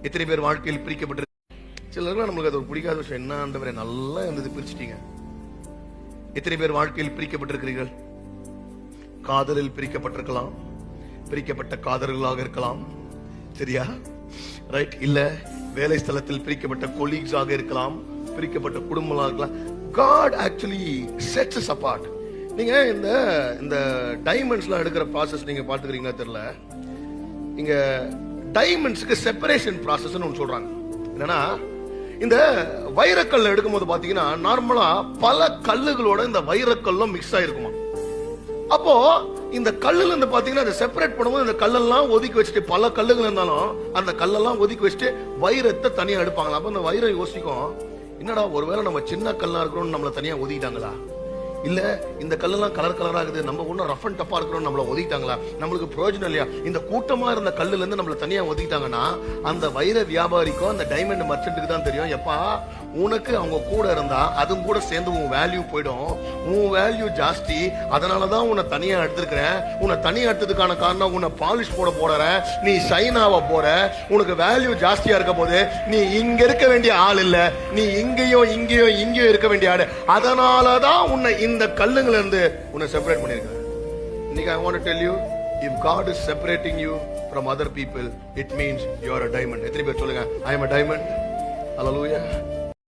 எத்தனை பேர் வாழ்க்கையில் பிரிக்கப்பட்டிருக்கு? சிலருக்குலாம் நம்மளுக்கு அது ஒரு பிடிக்காத விஷயம். என்ன ஆண்டவரே நல்லா இருந்தது பிரிச்சுட்டீங்க. எத்தனை பேர் வாழ்க்கையில் பிரிக்கப்பட்டிருக்கிறீர்கள்? காதலில் பிரிக்கப்பட்டிருக்கலாம், பிரிக்கப்பட்ட காதலர்களாக இருக்கலாம், சரியா? ரைட்? இல்ல வேலை ஸ்தலத்தில் பிரிக்கப்பட்ட கொலீக்ஸாக இருக்கலாம், பிரிக்கப்பட்ட குடும்பங்களாக இருக்கலாம். God actually sets us apart. நீங்க இந்த டைமண்ட்ஸ்லாம் எடுக்கிற ப்ராசஸ் நீங்க பாத்துக்கிறீங்களா தெரியல. இங்க டைமண்ட்ஸ்க்கு செப்பரேஷன் ப்ராசஸ் ஒன்று சொல்றாங்க. என்னன்னா, இந்த வைரக்கல்ல எடுக்கும்போது பாத்தீங்கன்னா நார்மலா பல கல்லுகளோட இந்த வைரக்கல்லும் மிக்ஸ் ஆயிருக்குமா. அப்போ இந்த கல்லுல இருந்து பாத்தீங்கன்னா அதை செப்பரேட் பண்ணும்போது இந்த கல்லெல்லாம் ஒதுக்கி வச்சுட்டு, பல கல்லுகள் இருந்தாலும் அந்த கல்லெல்லாம் ஒதுக்கி வச்சுட்டு வைரத்தை தனியா எடுப்பாங்களா. அப்ப அந்த வைரம் யோசிக்கும், என்னடா ஒருவேளை நம்ம சின்ன கல்லா இருக்கிறோம் நம்மள தனியா ஒதுக்கிட்டாங்களா, இல்ல இந்த கல்லெல்லாம் கலர் கலரா இருக்குது, நம்ம ஒன்னும் ரஃப் அண்ட் டப்பா இருக்கிறோம் நம்மள ஒதுக்கிட்டாங்களா, நம்மளுக்கு பிரயோஜனம் இல்லையா, இந்த கூட்டமா இருந்த கல்லுல இருந்து நம்மள தனியா ஒதுக்கிட்டாங்கன்னா அந்த வைர வியாபாரிக்கும் அந்த டைமண்ட் மர்ச்சன்ட்டுக்கு தான் தெரியும், எப்பா உனக்கு அவங்க கூட இருந்தா அதுவும் கூட சேர்ந்து உன் வேல்யூ போயிடும், உன் வேல்யூ ஜாஸ்தி, அதனாலதான் உன்னை தனியா எடுத்திருக்கிறேன். உன்னை தனியா எடுத்ததுக்கான காரணம் உன்னை பாலிஷ் போட நீ ஷைனாவ போற, உனக்கு வேல்யூ ஜாஸ்தியா இருக்க போது நீ இங்க இருக்க வேண்டிய ஆள் இல்ல, நீ இங்கேயும் இருக்க வேண்டிய ஆள். அதனாலதான் உன்னை இந்த கல்லுங்கள இருந்து உன்னை செப்பரேட் பண்ணிருக்கிறேன். இன்னைக்கு I want to tell you, if God is separating you from other people, it means you are a diamond. எத்தனை பேர் சொல்லுங்க, I am a diamond? Hallelujah.